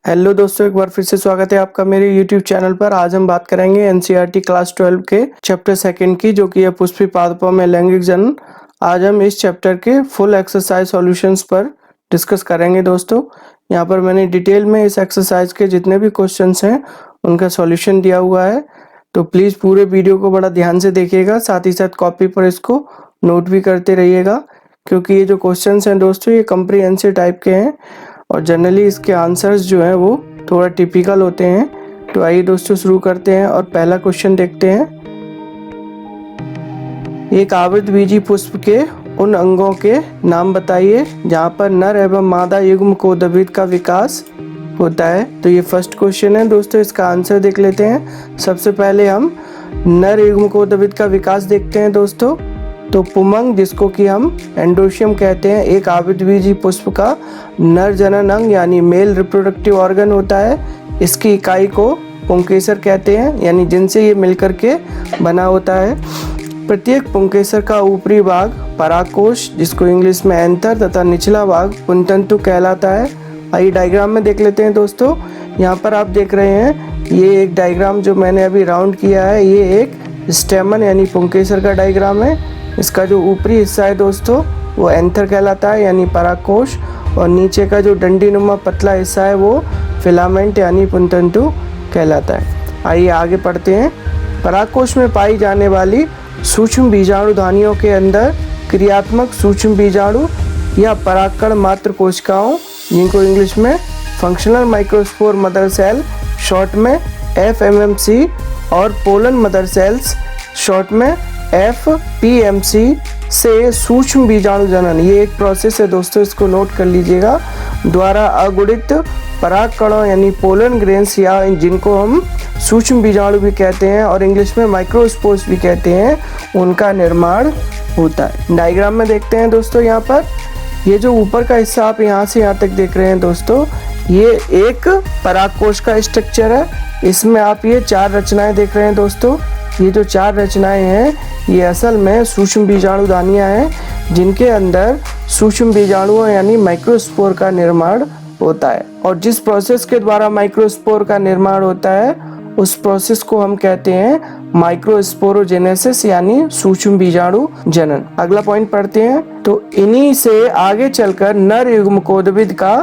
Hello दोस्तों, एक बार फिर से स्वागत है आपका मेरे YouTube चैनल पर। आज हम बात करेंगे एनसीईआरटी क्लास 12 के चैप्टर 2 की, जो कि है पुष्पी पादपों में लैंगिक जनन। आज हम इस चैप्टर के फुल एक्सरसाइज सॉल्यूशंस पर डिस्कस करेंगे। दोस्तों, यहाँ पर मैंने डिटेल में इस एक्सरसाइज के जितने भी क्वेश्चंस हैं उनका सॉल्यूशन दिया हुआ है, तो प्लीज़ पूरे वीडियो को बड़ा ध्यान से देखिएगा। साथ ही साथ कॉपी पर इसको नोट भी करते रहिएगा, क्योंकि ये जो क्वेश्चंस हैं दोस्तों, ये कम्प्रीहेंसिव टाइप के हैं और जनरली इसके आंसर्स जो हैं वो थोड़ा टिपिकल होते हैं। तो आइए दोस्तों शुरू करते हैं और पहला क्वेश्चन देखते हैं। एक आवृतबीजी पुष्प के उन अंगों के नाम बताइए जहाँ पर नर एवं मादा युग्म कोदबित का विकास होता है। तो ये फर्स्ट क्वेश्चन है दोस्तों, इसका आंसर देख लेते हैं। सबसे पहले हम नर युग्म कोदबित का विकास देखते हैं दोस्तों। तो पुमंग, जिसको कि हम एंडोशियम कहते हैं, एक आवृतबीजी पुष्प का नर जनन अंग यानी मेल रिप्रोडक्टिव ऑर्गन होता है। इसकी इकाई को पुंकेसर कहते हैं, यानी जिनसे ये मिलकर के बना होता है। प्रत्येक पुंकेसर का ऊपरी भाग परागकोश, जिसको इंग्लिश में एंथर, तथा निचला भाग पुंतंतु कहलाता है। आइए डायग्राम में देख लेते हैं दोस्तों। यहाँ पर आप देख रहे हैं, ये एक डायग्राम जो मैंने अभी राउंड किया है, ये एक स्टेमन यानी पुंकेसर का डायग्राम है। इसका जो ऊपरी हिस्सा है दोस्तों वो एंथर कहलाता है यानी परागकोश, और नीचे का जो डंडी नुमा पतला हिस्सा है वो फिलामेंट यानी पुंतंतु कहलाता है। आइए आगे पढ़ते हैं। परागकोश में पाई जाने वाली सूक्ष्म बीजाणु धानियों के अंदर क्रियात्मक सूक्ष्म बीजाणु या परागकण मात्र कोशिकाओं, जिनको इंग्लिश में functional microspore mother cell short में FMMC और पोलन मदर सेल्स शॉर्ट में FPMC से सूक्ष्म बीजाणु जनन, ये एक प्रोसेस है दोस्तों, इसको नोट कर लीजिएगा, द्वारा अगुणित पराग कणों यानी पोलन ग्रेन्स, या जिनको हम सूक्ष्म बीजाणु भी कहते हैं और इंग्लिश में माइक्रोस्पोर्स भी कहते हैं, उनका निर्माण होता है। डायग्राम में देखते हैं दोस्तों। यहाँ पर ये जो ऊपर का हिस्सा आप यहाँ से यहाँ तक देख रहे हैं दोस्तों, ये एक परागकोश का स्ट्रक्चर है। इसमें आप ये 4 रचनाएं देख रहे हैं दोस्तों। ये जो 4 रचनाएं हैं ये असल में सूक्ष्म बीजाणु दानियां हैं, जिनके अंदर सूक्ष्म बीजाणुओं यानी माइक्रोस्पोर का निर्माण होता है। और जिस प्रोसेस के द्वारा माइक्रोस्पोर का निर्माण होता है उस प्रोसेस को हम कहते हैं माइक्रोस्पोरोजेनेसिस यानी सूक्ष्म बीजाणु जनन। अगला पॉइंट पढ़ते हैं। तो इन्हीं से आगे चलकर नर युग्म कोदबित का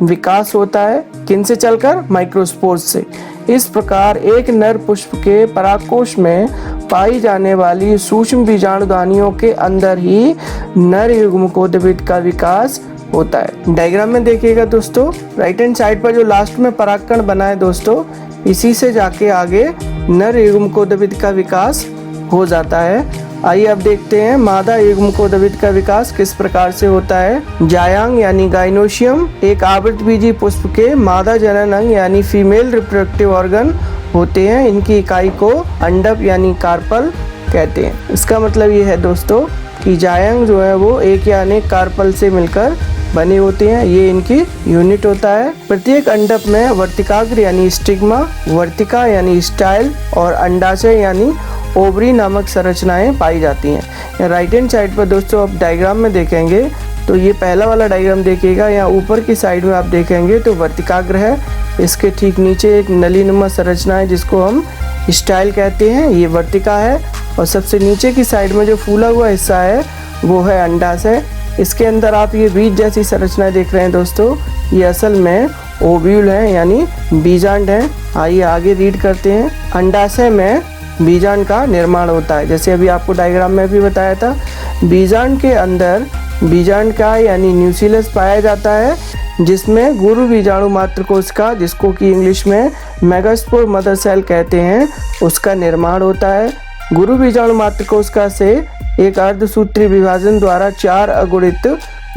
विकास होता है। किनसे चलकर? माइक्रोस्पोर्स से। इस प्रकार एक नर पुष्प के परागकोश में पाई जाने वाली सूक्ष्म बीजाणुदानियों के अंदर ही नर युग्म कोदबित का विकास होता है। डायग्राम में देखिएगा दोस्तों, राइट हैंड साइड पर जो लास्ट में परागकण बना है दोस्तों, इसी से जाके आगे नर युग्म कोदबित का विकास हो जाता है। आइए अब देखते हैं मादा युग्म कोदबित का विकास किस प्रकार से होता है। जायांग यानी गाइनोशियम एक आवृतबीजी पुष्प के मादा जनन अंग यानी फीमेल रिप्रोडक्टिव ऑर्गन होते हैं। इनकी इकाई को अंडप यानी कार्पल कहते हैं। इसका मतलब ये है दोस्तों कि जायांग जो है वो एक या अनेक कार्पल से मिलकर बने होते हैं, ये इनकी यूनिट होता है। प्रत्येक अंडप में वर्तिकाग्र यानी स्टिग्मा, वर्तिका यानी स्टाइल और अंडाशय यानी ओवरी नामक संरचनाएं पाई जाती हैं। राइट हैंड साइड पर दोस्तों आप डायग्राम में देखेंगे तो ये पहला वाला डायग्राम देखिएगा, यहाँ ऊपर की साइड में आप देखेंगे तो वर्तिकाग्र है, इसके ठीक नीचे एक नलीनुमा संरचना है जिसको हम स्टाइल कहते हैं, ये वर्तिका है, और सबसे नीचे की साइड में जो फूला हुआ हिस्सा है वो है अंडाशय। इसके अंदर आप ये बीज जैसी संरचनाएं देख रहे हैं दोस्तों, ये असल में ओव्यूल है यानी बीजांड है। आइए आगे रीड करते हैं। अंडाशय में बीजांड का निर्माण होता है, जैसे अभी आपको डायग्राम में भी बताया था। बीजांड के अंदर बीजांड का यानी न्यूक्लियस पाया जाता है, जिसमें गुरु बीजाणु मात्र कोशिका, जिसको कि इंग्लिश में मेगास्पोर मदर सेल कहते हैं, उसका निर्माण होता है। गुरु बीजाणु मात्र कोशिका से एक अर्धसूत्री विभाजन द्वारा 4 अगुणित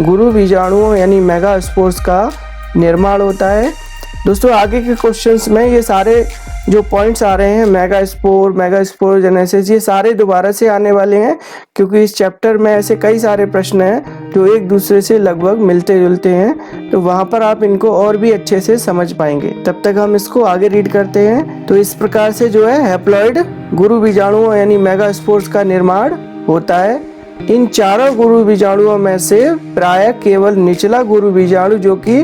गुरु बीजाणुओं यानी मेगास्पोर्स का निर्माण होता है। दोस्तों आगे के क्वेश्चंस में ये सारे जो पॉइंट्स आ रहे हैं, मेगास्पोर जेनेसिस, ये सारे दोबारा से आने वाले हैं, क्योंकि इस चैप्टर में ऐसे कई सारे प्रश्न हैं जो एक दूसरे से लगभग मिलते जुलते हैं, तो वहाँ पर आप इनको और भी अच्छे से समझ पाएंगे। तब तक हम इसको आगे रीड करते हैं। तो इस प्रकार से जो है हैप्लॉइड गुरु बीजाणुओं यानी मेगास्पोर्स का निर्माण होता है। इन चारों गुरु बीजाणुओं में से प्रायः केवल निचला गुरु बीजाणु जो कि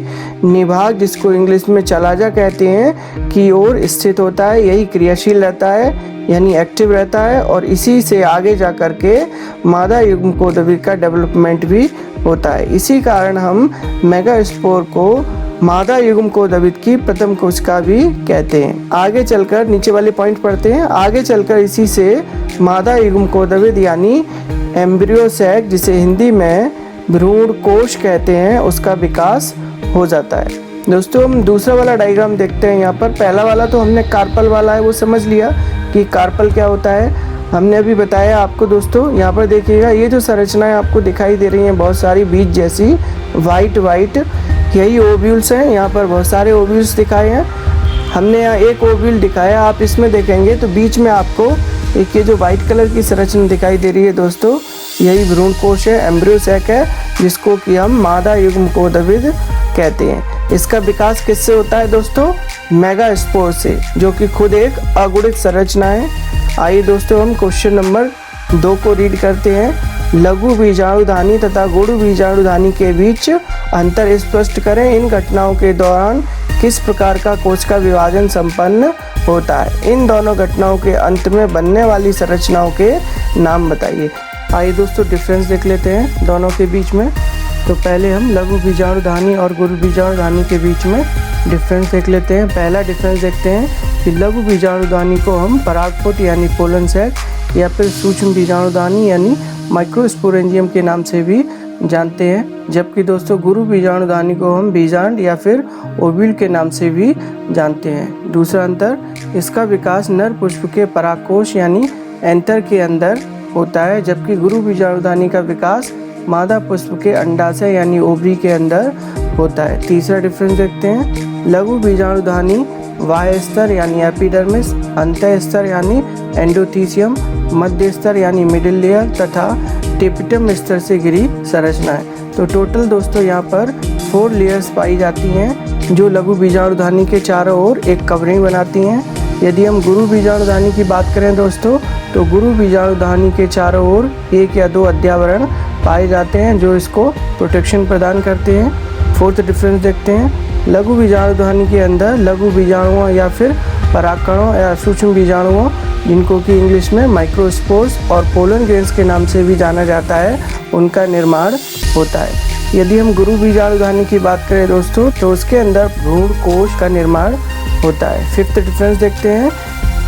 निभाग, जिसको इंग्लिश में चलाजा कहते हैं, की ओर स्थित होता है, यही क्रियाशील रहता है यानी एक्टिव रहता है, और इसी से आगे जा कर के मादा युग्मकोद्रवित का डेवलपमेंट भी होता है। इसी कारण हम मेगास्पोर को मादा युग्मकोद्रवित की प्रथम कोशिका भी कहते हैं। आगे चलकर नीचे वाले पॉइंट पढ़ते हैं। आगे चलकर इसी से मादा युग्मकोद्रवित यानी एम्ब्रियो सैक, जिसे हिंदी में भ्रूण कोश कहते हैं, उसका विकास हो जाता है। दोस्तों हम दूसरा वाला डायग्राम देखते हैं। यहाँ पर पहला वाला तो हमने कार्पल वाला है वो समझ लिया कि कार्पल क्या होता है, हमने अभी बताया आपको। दोस्तों यहाँ पर देखिएगा, ये जो संरचनाएं आपको दिखाई दे रही हैं बहुत सारी बीज जैसी वाइट वाइट, यही ओव्यूल्स हैं। यहाँ पर बहुत सारे ओव्यूल्स दिखाए हैं, हमने यहाँ एक ओव्यूल दिखाया। आप इसमें देखेंगे तो बीच में आपको एक ये जो वाइट कलर की संरचना दिखाई दे रही है दोस्तों, यही भ्रूण कोश है, एम्ब्रियो सैक है, जिसको कि हम मादा युग्मकोद्रवित कहते हैं। इसका विकास किससे होता है दोस्तों? मेगास्पोर से, जो कि खुद एक अगुणित संरचना है। आइए दोस्तों हम क्वेश्चन नंबर 2 को रीड करते हैं। लघु बीजाणुधानी तथा गुरु बीजाणुधानी के बीच अंतर स्पष्ट करें। इन घटनाओं के दौरान किस प्रकार का कोश का विभाजन संपन्न होता है? इन दोनों घटनाओं के अंत में बनने वाली संरचनाओं के नाम बताइए। आइए दोस्तों डिफरेंस देख लेते हैं दोनों के बीच में। तो पहले हम लघु बीजाणुधानी और गुरु बीजाणुधानी के बीच में डिफरेंस देख लेते हैं। पहला डिफरेंस देखते हैं कि लघु बीजाणुधानी को हम परागपुट यानी पोलन सैक या फिर सूक्ष्म बीजाणुधानी यानी माइक्रोस्पोरेंजियम के नाम से भी जानते हैं, जबकि दोस्तों गुरु बीजाणुधानी को हम बीजांड या फिर ओव्यूल के नाम से भी जानते हैं। दूसरा अंतर, इसका विकास नर पुष्प के परागकोश यानी एंथर के अंदर होता है, जबकि गुरु बीजाणुधानी का विकास मादा पुष्प के अंडाशय यानी ओवरी के अंदर होता है। तीसरा डिफरेंस देखते हैं। लघु बीजाणुधानी बाह्य स्तर यानी एपिडर्मिस, अंतः स्तर यानी एंडोथीसियम, मध्य स्तर यानी मिडिल लेयर तथा टेपिटम स्तर से घिरी संरचना है। तो टोटल दोस्तों यहाँ पर 4 लेयर्स पाई जाती हैं, जो लघु बीजाणुधानी के चारों ओर एक कवरिंग बनाती हैं। यदि हम गुरु बीजाणुधानी की बात करें दोस्तों, तो गुरु बीजाणुधानी के चारों ओर 1 या 2 अध्यावरण पाए जाते हैं जो इसको प्रोटेक्शन प्रदान करते हैं। फोर्थ डिफरेंस देखते हैं। लघु बीजाणुधानी के अंदर लघु बीजाणुओं या फिर परागकणों या सूक्ष्म बीजाणुओं, जिनको कि इंग्लिश में माइक्रोस्पोर्स और पोलन ग्रेन्स के नाम से भी जाना जाता है, उनका निर्माण होता है। यदि हम गुरु बीजाणुधानी की बात करें दोस्तों, तो उसके अंदर भ्रूण कोश का निर्माण होता है। फिफ्थ डिफरेंस देखते हैं।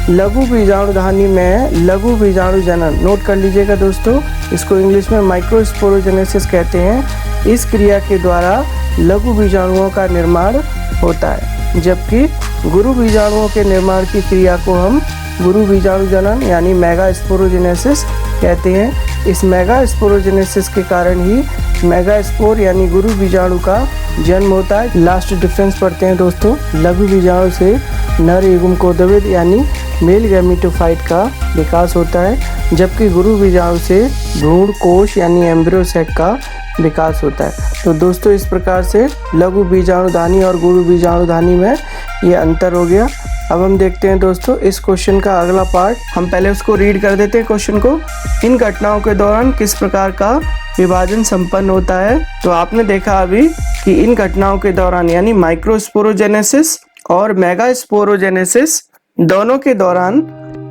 लघु बीजाणुधानी में लघु बीजाणु जनन, नोट कर लीजिएगा दोस्तों, इसको इंग्लिश में माइक्रोस्पोरोजेनेसिस कहते हैं। इस क्रिया के द्वारा लघु बीजाणुओं का निर्माण होता है, जबकि गुरु बीजाणुओं के निर्माण की क्रिया को हम गुरु बीजाणु जनन यानी मेगास्पोरोजेनेसिस कहते हैं। इस मेगास्पोरोजेनेसिस के कारण ही मेगास्पोर यानी गुरु बीजाणु का जन्म होता है। लास्ट डिफरेंस पढ़ते हैं दोस्तों। लघु बीजाणु से नर युग्मकोद्रवित यानी मेल गैमेटोफाइट का विकास होता है, जबकि गुरु बीजाणु से भ्रूण कोश यानी एम्ब्रियो सैक का विकास होता है। तो दोस्तों इस प्रकार से लघु बीजाणुधानी और गुरु बीजाणुधानी में ये अंतर हो गया। अब हम देखते हैं दोस्तों इस क्वेश्चन का अगला पार्ट। हम पहले उसको रीड कर देते हैं क्वेश्चन को। इन घटनाओं के दौरान किस प्रकार का विभाजन संपन्न होता है? तो आपने देखा अभी कि इन घटनाओं के दौरान यानी माइक्रोस्पोरोजेनेसिस और मेगास्पोरोजेनेसिस दोनों के दौरान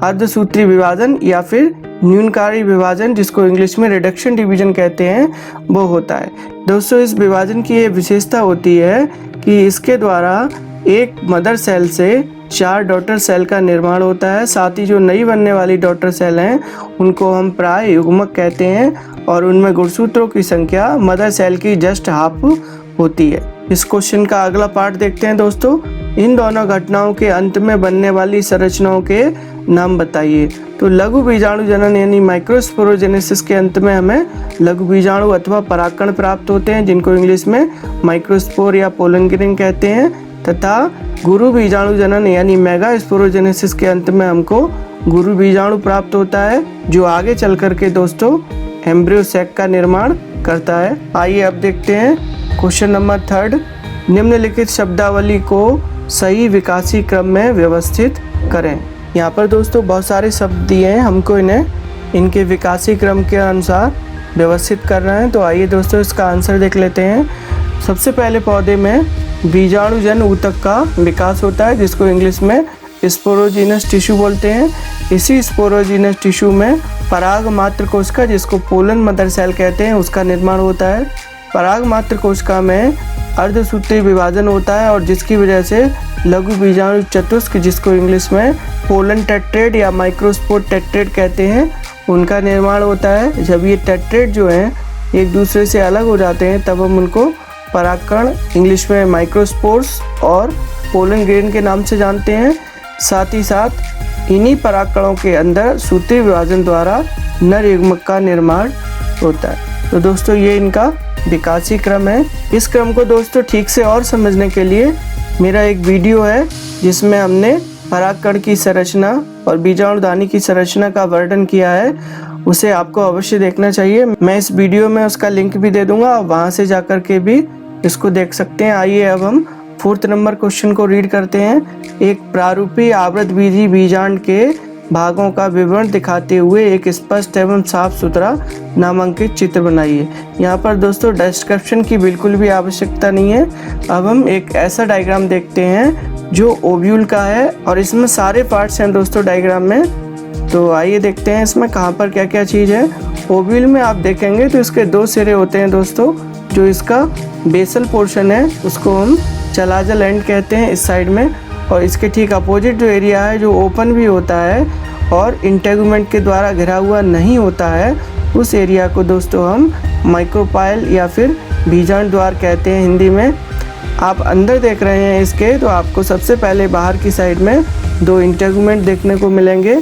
अर्धसूत्री विभाजन या फिर न्यूनकारी विभाजन, जिसको इंग्लिश में रिडक्शन डिवीजन कहते हैं, वो होता है। दोस्तों इस विभाजन की ये विशेषता होती है कि इसके द्वारा एक मदर सेल से 4 डॉटर सेल का निर्माण होता है। साथ ही जो नई बनने वाली डॉटर सेल हैं उनको हम प्राय युग्मक कहते हैं, और उनमें गुणसूत्रों की संख्या मदर सेल की जस्ट हाफ होती है। इस क्वेश्चन का अगला पार्ट देखते हैं दोस्तों। इन दोनों घटनाओं के अंत में बनने वाली संरचनाओं के नाम बताइए। तो लघु बीजाणु जनन यानी माइक्रोस्पोरोजेनेसिस के अंत में हमें लघु बीजाणु अथवा परागकण प्राप्त होते हैं, जिनको इंग्लिश में माइक्रोस्पोर या पोलन ग्रेन कहते हैं, तथा गुरु बीजाणु जनन यानी मेगास्पोरोजेनेसिस के अंत में हमको गुरु बीजाणु प्राप्त होता है, जो आगे चल करके दोस्तों एम्ब्रियो सैक का निर्माण करता है। आइए अब देखते हैं क्वेश्चन नंबर 3। निम्नलिखित शब्दावली को सही विकासी क्रम में व्यवस्थित करें। यहाँ पर दोस्तों बहुत सारे शब्द दिए हैं, हमको इन्हें इनके विकासी क्रम के अनुसार व्यवस्थित कर रहे हैं। तो आइए दोस्तों इसका आंसर देख लेते हैं। सबसे पहले पौधे में बीजाणुजन ऊतक का विकास होता है, जिसको इंग्लिश में स्पोरोजिनस टिश्यू बोलते हैं। इसी स्पोरोजिनस टिश्यू में पराग मात्र कोशिका, जिसको पोलन मदर सेल कहते हैं, उसका निर्माण होता है। पराग मात्र कोशिका में अर्धसूत्री विभाजन होता है और जिसकी वजह से लघु बीजाणु चतुष्क, जिसको इंग्लिश में पोलन टेट्रेड या माइक्रोस्पोर टेट्रेड कहते हैं, उनका निर्माण होता है। जब ये टेट्रेड जो हैं एक दूसरे से अलग हो जाते हैं तब हम उनको परागकण, इंग्लिश में माइक्रोस्पोर्स और पोलन ग्रेन के नाम से जानते हैं। साथ ही साथ इन्हीं परागकणों के अंदर सूत्री विभाजन द्वारा नर युग्मक का निर्माण होता है। तो दोस्तों ये इनका विकासी क्रम है। इस क्रम को दोस्तों ठीक से और समझने के लिए मेरा एक वीडियो है जिसमें हमने परागकण की संरचना और बीजाणुदानी की संरचना का वर्णन किया है, उसे आपको अवश्य देखना चाहिए। मैं इस वीडियो में उसका लिंक भी दे दूंगा, वहां से जाकर के भी इसको देख सकते हैं। आइए अब हम 4th नंबर क्वेश्चन को रीड करते हैं। एक प्रारूपी आवृतबीजी बीजांड के भागों का विवरण दिखाते हुए एक स्पष्ट एवं साफ सुथरा नामांकित चित्र बनाइए। यहाँ पर दोस्तों डिस्क्रिप्शन की बिल्कुल भी आवश्यकता नहीं है। अब हम एक ऐसा डायग्राम देखते हैं जो ओव्यूल का है और इसमें सारे पार्ट्स हैं दोस्तों डायग्राम में। तो आइए देखते हैं इसमें कहाँ पर क्या क्या चीज़ है। ओव्यूल में आप देखेंगे तो इसके 2 सिरे होते हैं दोस्तों। जो इसका बेसल पोर्शन है उसको हम चलाजल एंड कहते हैं इस साइड में, और इसके ठीक अपोजिट जो एरिया है जो ओपन भी होता है और इंटेगुमेंट के द्वारा घिरा हुआ नहीं होता है, उस एरिया को दोस्तों हम माइक्रोपाइल या फिर बीजांड द्वार कहते हैं हिंदी में। आप अंदर देख रहे हैं इसके, तो आपको सबसे पहले बाहर की साइड में 2 इंटेगुमेंट देखने को मिलेंगे।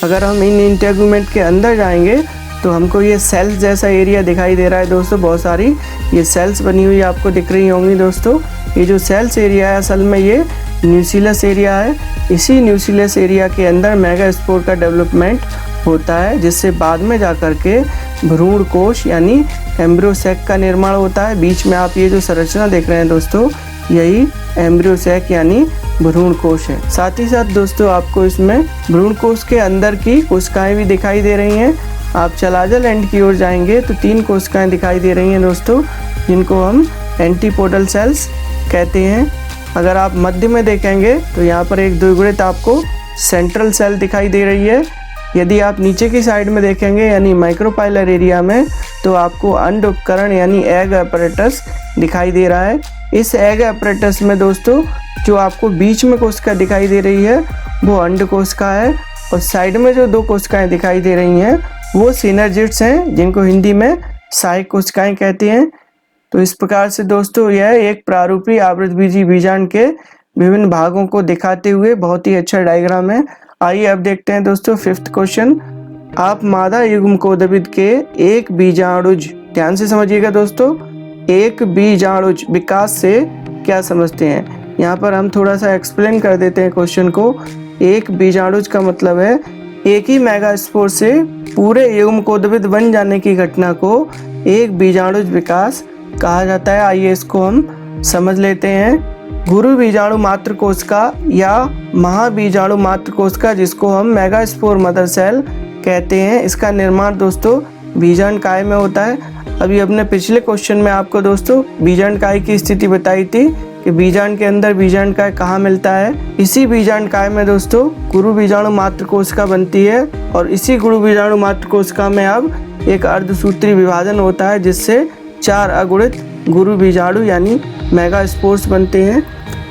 अगर हम इन इंटेगुमेंट के अंदर जाएंगे तो हमको ये सेल्स जैसा एरिया दिखाई दे रहा है दोस्तों। बहुत सारी ये सेल्स बनी हुई आपको दिख रही होंगी दोस्तों। ये जो सेल्स एरिया है असल में ये न्यूक्लियस एरिया है। इसी न्यूक्लियस एरिया के अंदर मेगास्पोर का डेवलपमेंट होता है, जिससे बाद में जाकर के भ्रूण कोश यानी एम्ब्रियो सैक का निर्माण होता है। बीच में आप ये जो संरचना देख रहे हैं दोस्तों, यही एम्ब्रियो सैक यानी भ्रूण कोश है। साथ ही साथ दोस्तों आपको इसमें भ्रूण कोश के अंदर की कोशिकाएं भी दिखाई दे रही हैं। आप चलाजल एंड की ओर जाएंगे तो 3 कोशिकाएं दिखाई दे रही हैं दोस्तों, जिनको हम एंटीपोडल सेल्स कहते हैं। अगर आप मध्य में देखेंगे तो यहाँ पर एक द्विगुणित आपको सेंट्रल सेल दिखाई दे रही है। यदि आप नीचे की साइड में देखेंगे यानी माइक्रोपाइलर एरिया में, तो आपको अंड उपकरण यानी एग अपरेटस दिखाई दे रहा है। इस एग अपरेटस में दोस्तों जो आपको बीच में कोशिका दिखाई दे रही है वो अंड कोशिका है, और साइड में जो 2 कोशिकाएं दिखाई दे रही हैं वो सिनर्जिड्स हैं, जिनको हिंदी में सहायक कोशिकाएं कहते हैं। तो इस प्रकार से दोस्तों यह एक प्रारूपी आवृतबीजी बीजांड के विभिन्न भागों को दिखाते हुए बहुत ही अच्छा डायग्राम है। आइए अब देखते हैं दोस्तों 5th क्वेश्चन। आप मादा युग्मकोद्भिद के एक बीजाणुज, ध्यान से समझिएगा दोस्तों, एक बीजाणुज विकास से क्या समझते हैं। यहाँ पर हम थोड़ा सा एक्सप्लेन कर देते हैं क्वेश्चन को। एक बीजाणुज का मतलब है एक ही मेगास्पोर से पूरे युग्मकोद्भिद बन जाने की घटना को एक बीजाणुज विकास कहा जाता है। आइए इसको हम समझ लेते हैं। गुरु बीजाणु मात्र कोशिका या महाबीजाणु मात्र कोशिका, जिसको हम मेगास्पोर मदर सेल कहते हैं, इसका निर्माण दोस्तों बीजांड काय में होता है। अभी अपने पिछले क्वेश्चन में आपको दोस्तों बीजांड काय की स्थिति बताई थी कि बीजांड के अंदर बीजांड काय कहाँ मिलता है। इसी बीजांड काय में दोस्तों गुरु बीजाणु मात्र कोशिका बनती है, और इसी गुरु बीजाणु मात्र कोशिका में अब एक अर्धसूत्री विभाजन होता है, जिससे 4 अगुणित गुरु बीजाणु यानी मेगास्पोर्स बनते हैं।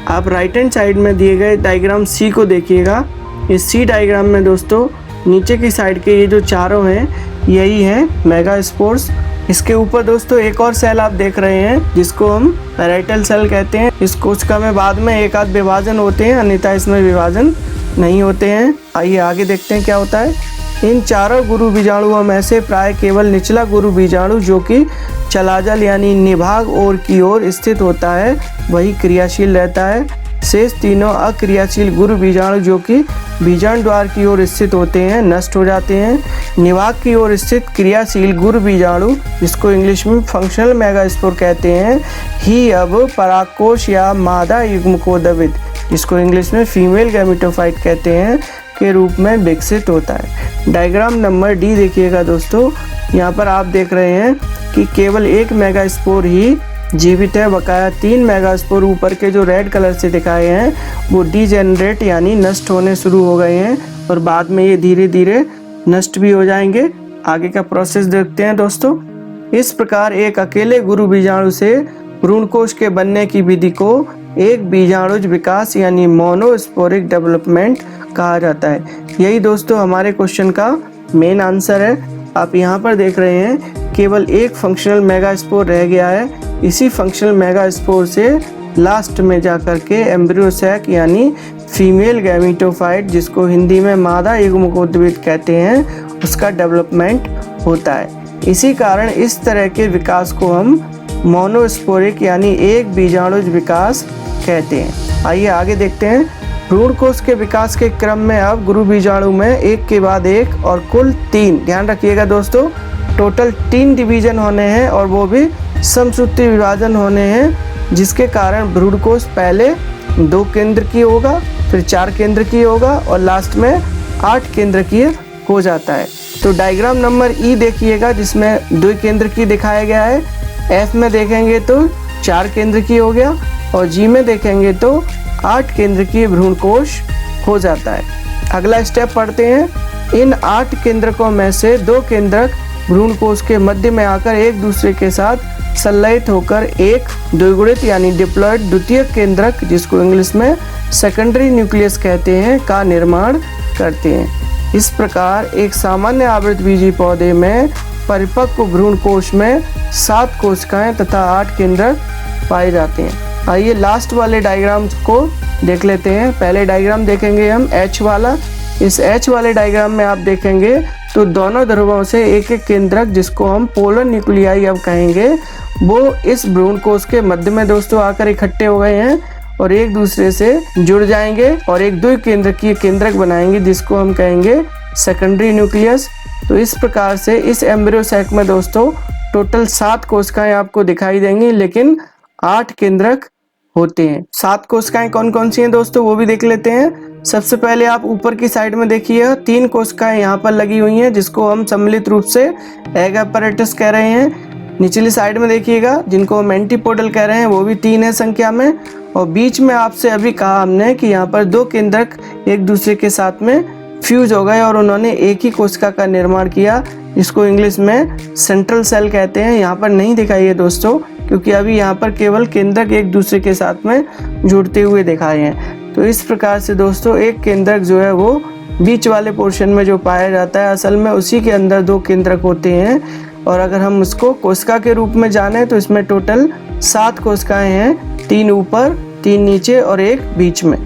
आप राइट हैंड साइड में दिए गए डायग्राम सी को देखिएगा। इस सी डायग्राम में दोस्तों नीचे की साइड के ये जो चारों हैं यही हैं मेगास्पोर्स। इसके ऊपर दोस्तों एक और सेल आप देख रहे हैं जिसको हम पैराइटल सेल कहते हैं। इस कोशिका में बाद में एक आध विभाजन होते हैं, अन्यथा इसमें विभाजन नहीं होते हैं। आइए आगे देखते हैं क्या होता है। इन चारों गुरु बीजाणुओं में से प्राय केवल निचला गुरु बीजाणु जो कि चलाजल यानी निभाग ओर की ओर स्थित होता है वही क्रियाशील रहता है। शेष तीनों अक्रियाशील गुरु बीजाणु जो कि बीजांड द्वार की ओर स्थित होते हैं नष्ट हो जाते हैं। निभाग की ओर स्थित क्रियाशील गुरु बीजाणु, जिसको इंग्लिश में फंक्शनल मेगास्पोर कहते हैं, ही अब परागकोश या मादा युग्मकोद्भिद, जिसको इंग्लिश में फीमेल गैमेटोफाइट कहते हैं, के रूप में विकसित होता है। डायग्राम नंबर डी देखिएगा दोस्तों, यहाँ पर आप देख रहे हैं कि केवल एक मेगास्पोर ही जीवित है, बकाया 3 मेगास्पोर ऊपर के जो रेड कलर से दिखाए हैं वो डीजेनरेट यानी नष्ट होने शुरू हो गए हैं और बाद में ये धीरे धीरे नष्ट भी हो जाएंगे। आगे का प्रोसेस देखते हैं दोस्तों। इस प्रकार एक अकेले गुरु बीजाणु से भ्रूणकोश के बनने की विधि को एक बीजाणुज विकास यानी मोनोस्पोरिक डेवलपमेंट कहा जाता है। यही दोस्तों हमारे क्वेश्चन का मेन आंसर है। आप यहाँ पर देख रहे हैं केवल एक फंक्शनल मेगास्पोर रह गया है। इसी फंक्शनल मेगास्पोर से लास्ट में जाकर के एम्ब्रियो सैक यानी फीमेल गैमीटोफाइट, जिसको हिंदी में मादा युग्मकोद्भिद कहते हैं, उसका डेवलपमेंट होता है। इसी कारण इस तरह के विकास को हम मोनोस्पोरिक यानी एक बीजाणुज विकास कहते हैं। आइए आगे देखते हैं। भ्रूणकोश के विकास के क्रम में अब गुरु बीजाणु में एक के बाद एक और कुल 3, ध्यान रखिएगा दोस्तों, टोटल 3 डिवीजन होने हैं और वो भी समसूत्री विभाजन होने हैं, जिसके कारण भ्रूणकोश पहले 2 केंद्रकीय होगा, फिर 4 केंद्रकीय होगा और लास्ट में 8 केंद्रकीय हो जाता है। तो डायग्राम नंबर ई देखिएगा, जिसमें 2 केंद्रकीय दिखाया गया है। एफ में देखेंगे तो 4 केंद्रकीय हो गया और जी में देखेंगे तो 8 केंद्रकीय भ्रूणकोश हो जाता है। अगला स्टेप पढ़ते हैं। इन 8 केंद्रकों में से 2 केंद्रक भ्रूणकोश के मध्य में आकर एक दूसरे के साथ संलयित होकर एक द्विगुणित यानी डिप्लॉयड द्वितीय केंद्रक, जिसको इंग्लिश में सेकेंडरी न्यूक्लियस कहते हैं, का निर्माण करते हैं। इस प्रकार एक सामान्य आवृतबीजी पौधे में परिपक्व भ्रूणकोश में 7 कोशिकाएं तथा 8 केंद्रक पाए जाते हैं। आइए लास्ट वाले डायग्राम को देख लेते हैं। पहले डायग्राम देखेंगे हम एच वाला। इस एच वाले डायग्राम में आप देखेंगे तो दोनों ध्रुवों से एक एक केंद्रक, जिसको हम पोलर न्यूक्लियाई अब कहेंगे, वो इस भ्रूणकोश के मध्य में दोस्तों आकर इकट्ठे हो गए हैं और एक दूसरे से जुड़ जाएंगे और एक द्विकेंद्रकीय केंद्रक बनाएंगे, जिसको हम कहेंगे सेकेंडरी न्यूक्लियस। तो इस प्रकार से इस एम्ब्रियो सैक में दोस्तों टोटल 7 कोशिकाएं आपको दिखाई देंगी, लेकिन 8 केंद्रक होते हैं। 7 कोशिकाएं कौन कौन सी हैं दोस्तों, वो भी देख लेते हैं। सबसे पहले आप ऊपर की साइड में देखिए 3 कोशिकाएं यहाँ पर लगी हुई हैं, जिसको हम सम्मिलित रूप से एग apparatus कह रहे हैं। निचली साइड में देखिएगा जिनको हम एंटीपोडल कह रहे हैं, वो भी 3 है संख्या में। और बीच में आपसे अभी कहा हमने कि यहाँ पर 2 केंद्रक एक दूसरे के साथ में फ्यूज हो गए और उन्होंने एक ही कोशिका का निर्माण किया, जिसको इंग्लिश में सेंट्रल सेल कहते हैं। यहाँ पर नहीं दिखाई है दोस्तों, क्योंकि अभी यहाँ पर केवल केंद्रक एक दूसरे के साथ में जुड़ते हुए दिखाए हैं। तो इस प्रकार से दोस्तों एक केंद्रक जो है वो बीच वाले पोर्शन में जो पाया जाता है, असल में उसी के अंदर 2 केंद्रक होते हैं। और अगर हम उसको कोशिका के रूप में जाने तो इसमें टोटल 7 कोशिकाएं हैं, 3 ऊपर, 3 नीचे और 1 बीच में।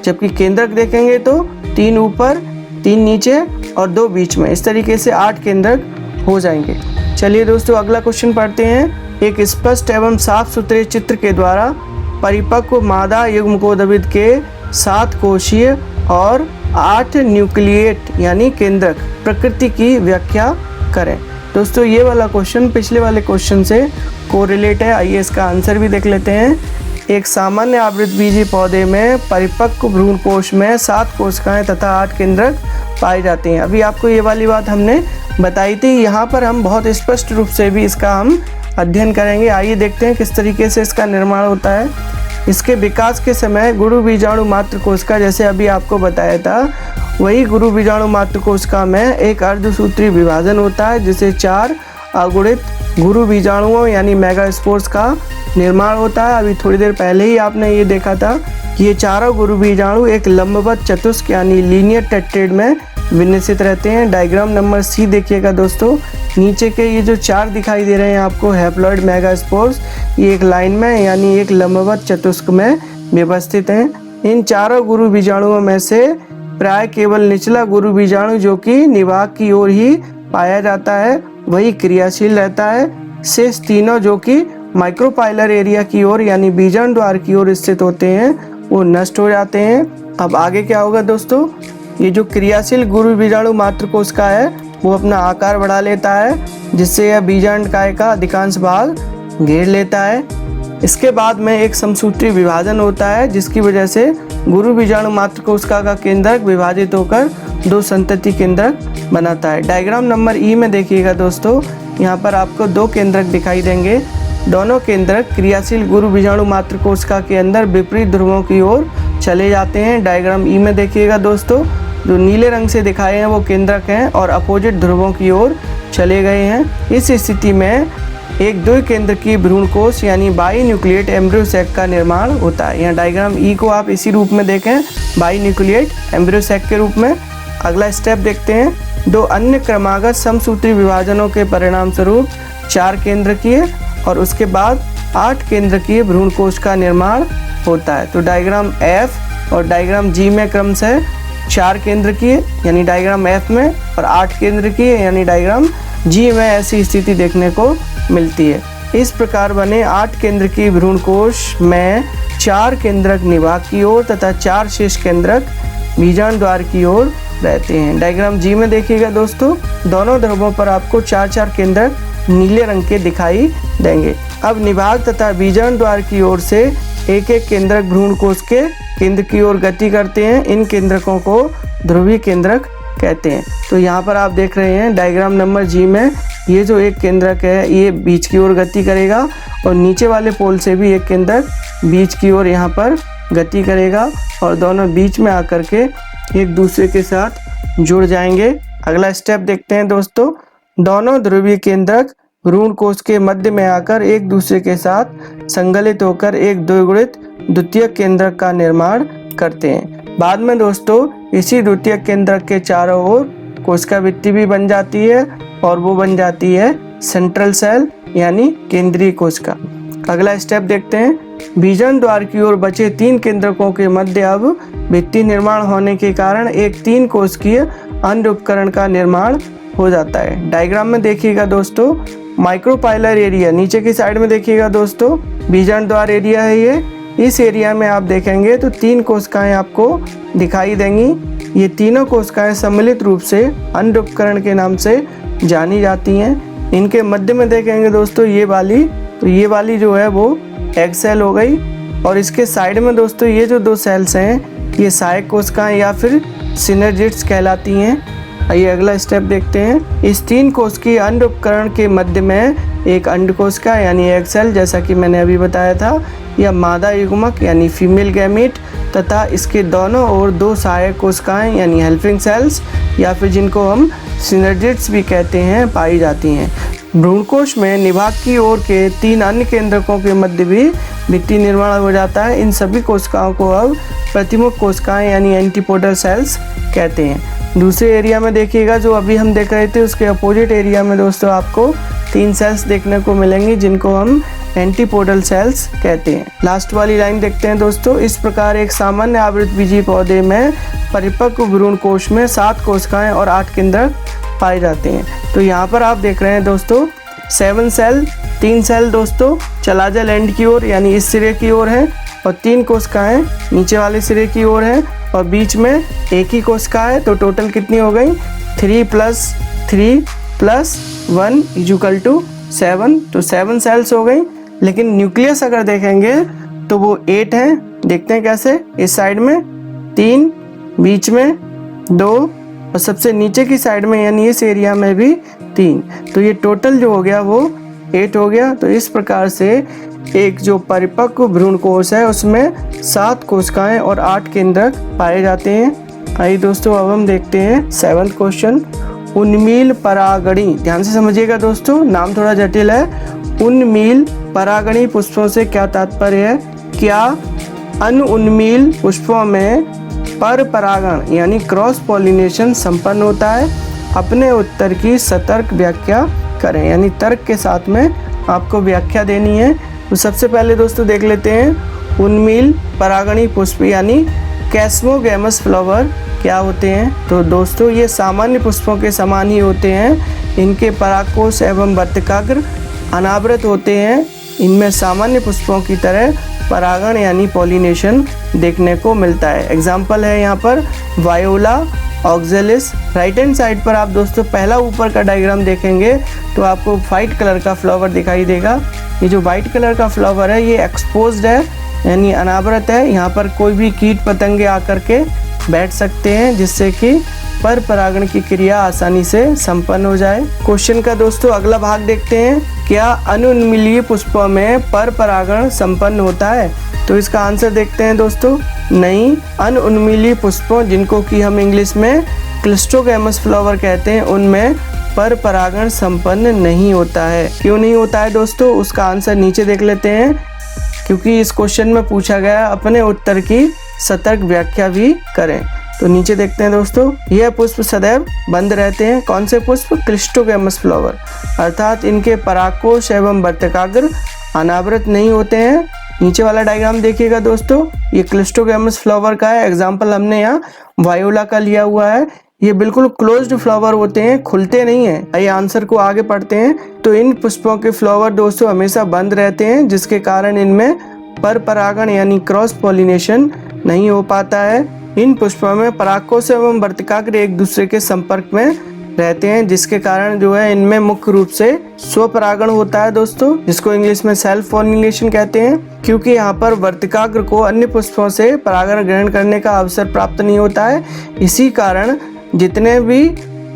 जबकि केंद्रक देखेंगे तो 3 ऊपर, 3 नीचे और 2 बीच में। इस तरीके से 8 केंद्रक हो जाएंगे। चलिए दोस्तों अगला क्वेश्चन पढ़ते हैं। एक स्पष्ट एवं साफ सुथरे चित्र के द्वारा परिपक्व मादा युग्मकोद्भिद के 7 कोशीय और 8 न्यूक्लिएट यानी केंद्रक प्रकृति की व्याख्या करें। दोस्तों ये वाला क्वेश्चन पिछले वाले क्वेश्चन से कोरिलेट है। आइए इसका आंसर भी देख लेते हैं। एक सामान्य आवृतबीजी पौधे में परिपक्व भ्रूणकोश में 7 कोशिकाएं तथा 8 केंद्रक पाए जाते हैं। अभी आपको ये वाली बात हमने बताई थी, यहाँ पर हम बहुत स्पष्ट रूप से भी इसका हम अध्ययन करेंगे। आइए देखते हैं किस तरीके से इसका निर्माण होता है। इसके विकास के समय गुरु बीजाणु मात्र कोशिका, जैसे अभी आपको बताया था, वही गुरु बीजाणु मात्र कोशिका में एक अर्धसूत्री विभाजन होता है, जिसे 4 अगुणित गुरु बीजाणुओं यानी मेगास्पोर्स का निर्माण होता है। अभी थोड़ी देर पहले ही आपने ये देखा था कि ये चारों गुरु बीजाणु एक लंबवत चतुष्क यानी लीनियर टेट्रेड में विन्यासित रहते हैं। डायग्राम नंबर सी देखिएगा दोस्तों। नीचे के ये जो 4 दिखाई दे रहे हैं आपको हैप्लॉइड मेगास्पोर्स, ये एक लाइन में यानी एक लंबवत चतुष्क में व्यवस्थित हैं। इन चारों गुरु बीजाणुओं में से प्राय केवल निचला गुरु बीजाणु, जो कि निवाहक की ओर ही पाया जाता है, वही क्रियाशील रहता है। शेष तीनों जो कि माइक्रोपाइलर एरिया की ओर यानी बीजाणु द्वार की ओर स्थित होते हैं, वो नष्ट हो जाते हैं। अब आगे क्या होगा दोस्तों, ये जो क्रियाशील गुरु बीजाणु मात्र कोशिका है वो अपना आकार बढ़ा लेता है, जिससे यह बीजांडकाय का अधिकांश भाग घेर लेता है। इसके बाद में एक समसूत्री विभाजन होता है, जिसकी वजह से गुरु बीजाणु मात्र कोशिका का केंद्रक विभाजित होकर दो संतति केंद्रक बनाता है। डायग्राम नंबर ई में देखिएगा दोस्तों, यहाँ पर आपको दो केंद्रक दिखाई देंगे। दोनों केंद्रक क्रियाशील गुरु बीजाणु मात्र कोशिका के अंदर विपरीत ध्रुवों की ओर चले जाते हैं। डायग्राम ई में देखिएगा दोस्तों, जो नीले रंग से दिखाए हैं वो केंद्रक हैं और अपोजिट ध्रुवों की ओर चले गए हैं। इस स्थिति में एक द्विकेंद्रकीय भ्रूणकोश यानी बाई न्यूक्लिएट एम्ब्रियो सैक का निर्माण होता है। यहाँ डायग्राम ई को आप इसी रूप में देखें, बाई न्यूक्लिएट एम्ब्रियो सैक के रूप में। अगला स्टेप देखते हैं। दो अन्य क्रमागत समसूत्री विभाजनों के परिणाम स्वरूप 4 केंद्रकीय और उसके बाद 8 केंद्रकीय भ्रूणकोश का निर्माण होता है। तो डायग्राम एफ और डायग्राम जी में क्रमशः 4 केंद्रकीय यानी डायग्राम एफ में और 8 केंद्रकीय यानी डायग्राम जी में ऐसी स्थिति देखने को मिलती है। इस प्रकार बने 8 केंद्रकीय भ्रूणकोश में 4 केंद्रक निभाग की ओर तथा 4 शेष केंद्रक बीजांड द्वार की ओर रहते हैं। डायग्राम जी में देखिएगा दोस्तों, दोनों ध्रुवों पर आपको 4-4 केंद्रक नीले रंग के दिखाई देंगे। अब निभाग तथा बीजांड द्वार की ओर से एक एक केंद्रक भ्रूणकोश के केंद्र की ओर गति करते हैं। इन केंद्रकों को ध्रुवीय केंद्रक कहते हैं। तो यहाँ पर आप देख रहे हैं डायग्राम नंबर जी में, ये जो एक केंद्रक है ये बीच की ओर गति करेगा और नीचे वाले पोल से भी एक केंद्रक बीच की ओर यहाँ पर गति करेगा और दोनों बीच में आकर के एक दूसरे के साथ जुड़ जाएंगे। अगला स्टेप देखते हैं दोस्तों। दोनों ध्रुवीय केंद्रक भ्रूणकोश के मध्य में आकर एक दूसरे के साथ संगलित होकर एक द्विगुणित द्वितीयक केंद्रक का निर्माण करते हैं। बाद में दोस्तों इसी द्वितीयक केंद्रक के चारों ओर कोशिका भित्ति भी बन जाती है और वो बन जाती है सेंट्रल सेल यानी केंद्रीय कोशिका। अगला स्टेप देखते हैं। बीजांड द्वार की ओर बचे 3 केंद्रकों के मध्य अब भित्ति निर्माण होने के कारण एक 3 कोशिकीय अन्य उपकरण का निर्माण हो जाता है। डायग्राम में देखिएगा दोस्तों, माइक्रोपाइलर एरिया नीचे की साइड में देखिएगा दोस्तों, बीजांड द्वार एरिया है ये। इस एरिया में आप देखेंगे तो 3 कोशिकाएं आपको दिखाई देंगी। ये तीनों कोशिकाएं सम्मिलित रूप से अन्य उपकरण के नाम से जानी जाती हैं। इनके मध्य में देखेंगे दोस्तों ये वाली जो है वो एग सेल हो गई और इसके साइड में दोस्तों ये जो 2 सेल्स हैं ये सहायक कोशिकाएं या फिर सिनर्जिड्स कहलाती हैं। आइए अगला स्टेप देखते हैं। इस 3 कोशिकीय अंड उपकरण के मध्य में एक अंड कोशिका यानी एग सेल, जैसा कि मैंने अभी बताया था, या मादा युग्मक यानी फीमेल गैमीट तथा इसके दोनों ओर 2 सहायक कोशिकाएं यानी हेल्पिंग सेल्स या फिर जिनको हम सिनर्जिड्स भी कहते हैं पाई जाती हैं। भ्रूणकोश में निभाग की ओर के 3 अन्य केंद्रकों के मध्य भी भित्ति निर्माण हो जाता है। इन सभी कोशिकाओं को अब प्रतिमुख कोशिकाएं यानी एंटीपोडल सेल्स कहते हैं। दूसरे एरिया में देखिएगा जो अभी हम देख रहे थे उसके अपोजिट एरिया में दोस्तों आपको 3 सेल्स देखने को मिलेंगी जिनको हम एंटीपोडल सेल्स कहते हैं। लास्ट वाली लाइन देखते हैं दोस्तों। इस प्रकार एक सामान्य आवृतबीजी पौधे में परिपक्व भ्रूणकोश में 7 कोशिकाएं और 8 केंद्रक पाए जाते हैं। तो यहाँ पर आप देख रहे हैं दोस्तों 7 सेल, 3 सेल दोस्तों चलाजल एंड की ओर यानी इस सिरे की ओर है और 3 कोशिकाएं नीचे वाले सिरे की ओर है और बीच में एक ही कोशिका है। तो टोटल कितनी हो गई 3 + 3 + 1 = 7। तो 7 सेल्स हो गई। लेकिन न्यूक्लियस अगर देखेंगे तो वो 8 है। देखते हैं कैसे। इस साइड में 3, बीच में 2 और सबसे नीचे की साइड में यानी इस एरिया में भी 3। तो ये टोटल जो हो गया वो 8 हो गया। तो इस प्रकार से एक जो परिपक्व भ्रूणकोश है उसमें 7 कोशिकाएं और 8 केंद्रक पाए जाते हैं। आइए दोस्तों अब हम देखते हैं 7वां क्वेश्चन। उन्मील परागणी, ध्यान से समझिएगा दोस्तों, नाम थोड़ा जटिल है। उन्मील परागणी पुष्पों से क्या तात्पर्य है? क्या अनुन्मील पुष्पों में पर परागण यानी क्रॉस पॉलिनेशन संपन्न होता है? अपने उत्तर की सतर्क व्याख्या करें, यानी तर्क के साथ में आपको व्याख्या देनी है। तो सबसे पहले दोस्तों देख लेते हैं उन्मील परागणी पुष्प यानी कैस्मोगैमस फ्लावर क्या होते हैं। तो दोस्तों ये सामान्य पुष्पों के समान ही होते हैं। इनके परागकोश एवं वर्तिकाग्र अनावृत होते हैं। इनमें सामान्य पुष्पों की तरह परागण यानी पॉलिनेशन देखने को मिलता है। एग्जाम्पल है यहाँ पर voila oxalis. Right hand side पर आप दोस्तों पहला ऊपर का डायग्राम देखेंगे तो आपको वाइट कलर का फ्लावर दिखाई देगा। ये जो वाइट कलर का फ्लावर है ये एक्सपोज्ड है यानी अनावृत है। यहाँ पर कोई भी कीट पतंगे आकर के बैठ सकते हैं जिससे कि पर परागण की क्रिया आसानी से संपन्न हो जाए। क्वेश्चन का दोस्तों अगला भाग देखते हैं, क्या अनुउन्मीलीय पुष्पों में पर परागण संपन्न होता है? तो इसका आंसर देखते हैं दोस्तों, नहीं। अनुउन्मीलीय पुष्पों, जिनको कि हम इंग्लिश में क्लिस्ट्रोगैमस फ्लावर कहते हैं, उनमें पर परागण संपन्न नहीं होता है। क्यों नहीं होता है दोस्तों? उसका आंसर नीचे देख लेते हैं, क्योंकि इस क्वेश्चन में पूछा गया अपने उत्तर की सतर्क व्याख्या भी करें। तो नीचे देखते हैं दोस्तों, यह पुष्प सदैव बंद रहते हैं। कौन से पुष्प? क्लिस्ट्रोगैमस फ्लावर, अर्थात इनके परागकोश एवं वर्तिकाग्र अनावृत नहीं होते हैं। नीचे वाला डायग्राम देखिएगा दोस्तों, ये क्लिस्ट्रोगैमस फ्लावर का है। एग्जाम्पल हमने यहाँ वायोला का लिया हुआ है। ये बिल्कुल क्लोज्ड फ्लावर होते हैं, खुलते नहीं है। आइए आंसर को आगे पढ़ते हैं। तो इन पुष्पों के फ्लावर दोस्तों हमेशा बंद रहते हैं, जिसके कारण इनमें पर परागण यानी क्रॉस पॉलिनेशन नहीं हो पाता है। इन पुष्पों में परागकोश एवं वर्तिकाग्र एक दूसरे के संपर्क में रहते हैं, जिसके कारण जो है इनमें मुख्य रूप से स्वपरागण होता है दोस्तों, जिसको इंग्लिश में सेल्फ पॉलिनेशन कहते हैं। क्योंकि यहाँ पर वर्तिकाग्र को अन्य पुष्पों से परागण ग्रहण करने का अवसर प्राप्त नहीं होता है, इसी कारण जितने भी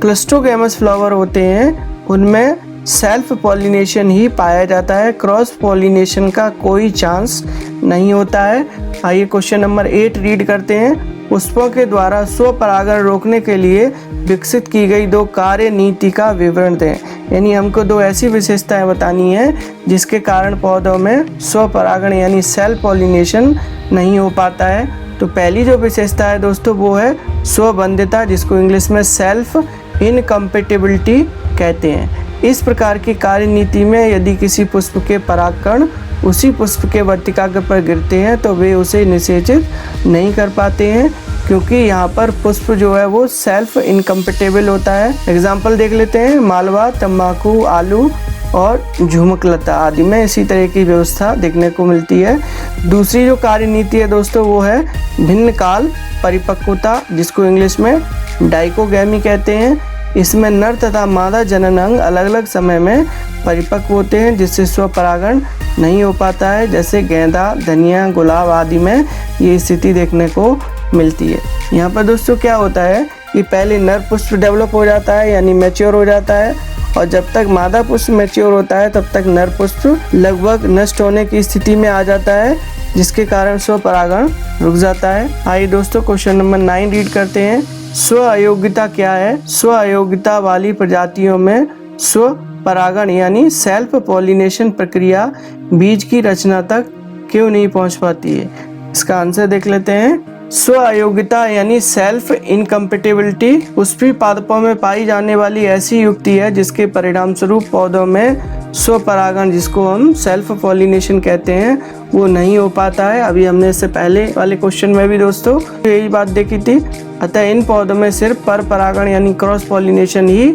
क्लिस्ट्रोगैमस फ्लावर होते हैं उनमें सेल्फ पॉलिनेशन ही पाया जाता है, क्रॉस पॉलिनेशन का कोई चांस नहीं होता है। आइए क्वेश्चन नंबर 8 रीड करते हैं। पुष्पों के द्वारा स्वपरागण रोकने के लिए विकसित की गई 2 कार्य नीति का विवरण दें। यानी हमको 2 ऐसी विशेषताएं बतानी है जिसके कारण पौधों में स्वपरागण यानी सेल्फ पॉलिनेशन नहीं हो पाता है। तो पहली जो विशेषता है दोस्तों वो है स्वबंधिता, जिसको इंग्लिश में सेल्फ इनकम्पेटिबिलिटी कहते हैं। इस प्रकार की कार्य नीति में यदि किसी पुष्प के परागकण उसी पुष्प के वर्तिकाग्र पर गिरते हैं तो वे उसे निषेचित नहीं कर पाते हैं, क्योंकि यहाँ पर पुष्प जो है वो सेल्फ इनकम्पेटिबल होता है। एग्जाम्पल देख लेते हैं, मालवा, तंबाकू, आलू और झुमकलता आदि में इसी तरह की व्यवस्था देखने को मिलती है। दूसरी जो कार्य नीति है दोस्तों वो है भिन्न काल परिपक्वता, जिसको इंग्लिश में डाइकोगैमी कहते हैं। इसमें नर तथा मादा जनन अंग अलग अलग समय में परिपक्व होते हैं, जिससे स्वपरागण नहीं हो पाता है। जैसे गेंदा, धनिया, गुलाब आदि में ये स्थिति देखने को मिलती है। यहाँ पर दोस्तों क्या होता है कि पहले नर पुष्प डेवलप हो जाता है यानी मैच्योर हो जाता है, और जब तक मादा पुष्प मैच्योर होता है तब तक नर पुष्प लगभग नष्ट होने की स्थिति में आ जाता है, जिसके कारण स्वपरागण रुक जाता है। आइए दोस्तों क्वेश्चन नंबर 9 रीड करते हैं। स्व अयोग्यता क्या है? स्व अयोग्यता वाली प्रजातियों में स्व परागण यानी सेल्फ पॉलिनेशन प्रक्रिया बीज की रचना तक क्यों नहीं पहुंच पाती है? इसका आंसर देख लेते हैं। स्व अयोग्यता यानी सेल्फ इनकम्पेटिबिलिटी पुष्पी पादपों में पाई जाने वाली ऐसी युक्ति है जिसके परिणाम स्वरूप पौधों में स्वपरागण, जिसको हम सेल्फ पॉलिनेशन कहते हैं, वो नहीं हो पाता है। अभी हमने इससे पहले वाले क्वेश्चन में भी दोस्तों यही बात देखी थी। अतः इन पौधों में सिर्फ पर परागण यानी क्रॉस पॉलिनेशन ही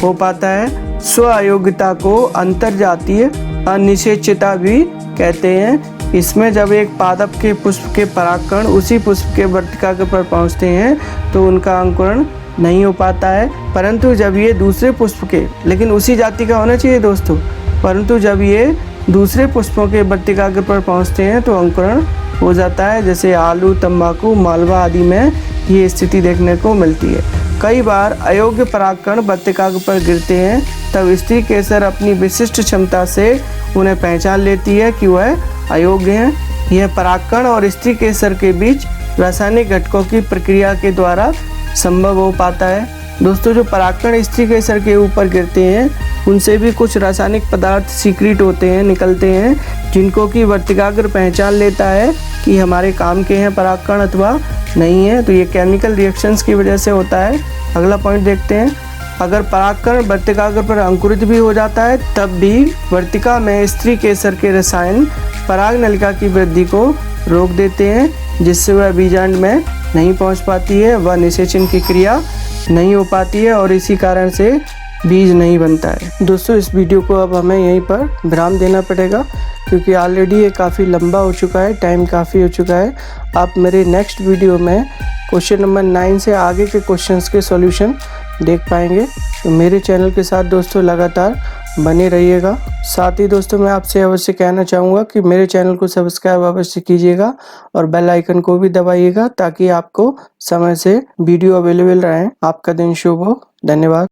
हो पाता है। स्व अयोग्यता को अंतरजातीय अनिषेच्यता भी कहते हैं। इसमें जब एक पादप के पुष्प के परागकण उसी पुष्प के वर्तिकाग्र पर पहुंचते हैं तो उनका अंकुरण नहीं हो पाता है, परंतु जब ये दूसरे पुष्प के, लेकिन उसी जाति का होना चाहिए दोस्तों, परंतु जब ये दूसरे पुष्पों के वर्तिकाग्र पर पहुंचते हैं तो अंकुरण हो जाता है। जैसे आलू, तंबाकू, मालवा आदि में ये स्थिति देखने को मिलती है। कई बार अयोग्य परागकण वर्तिकाग्र पर गिरते हैं, तब स्त्री केसर अपनी विशिष्ट क्षमता से उन्हें पहचान लेती है कि वह अयोग्य हैं। यह परागकण और स्त्री केसर के बीच रासायनिक घटकों की प्रक्रिया के द्वारा संभव हो पाता है। दोस्तों जो परागकण स्त्री केसर के ऊपर गिरते हैं उनसे भी कुछ रासायनिक पदार्थ सीक्रेट होते हैं, निकलते हैं, जिनको कि वर्तिकाग्र पहचान लेता है कि हमारे काम के हैं परागकण अथवा नहीं है। तो ये केमिकल रिएक्शंस की वजह से होता है। अगला पॉइंट देखते हैं। अगर परागकण वर्तिकाग्र पर अंकुरित भी हो जाता है तब भी वर्तिका में स्त्री केसर के रसायन पराग नलिका की वृद्धि को रोक देते हैं, जिससे वह बीजांड में नहीं पहुंच पाती है, वह निषेचन की क्रिया नहीं हो पाती है और इसी कारण से बीज नहीं बनता है। दोस्तों इस वीडियो को अब हमें यहीं पर विराम देना पड़ेगा, क्योंकि ऑलरेडी ये काफ़ी लंबा हो चुका है, टाइम काफ़ी हो चुका है। आप मेरे नेक्स्ट वीडियो में क्वेश्चन नंबर 9 से आगे के क्वेश्चंस के सॉल्यूशन देख पाएंगे। तो मेरे चैनल के साथ दोस्तों लगातार बने रहिएगा। साथ ही दोस्तों मैं आपसे अवश्य कहना चाहूँगा कि मेरे चैनल को सब्सक्राइब अवश्य कीजिएगा और बेल आइकन को भी दबाइएगा ताकि आपको समय से वीडियो अवेलेबल रहे। आपका दिन शुभ हो। धन्यवाद।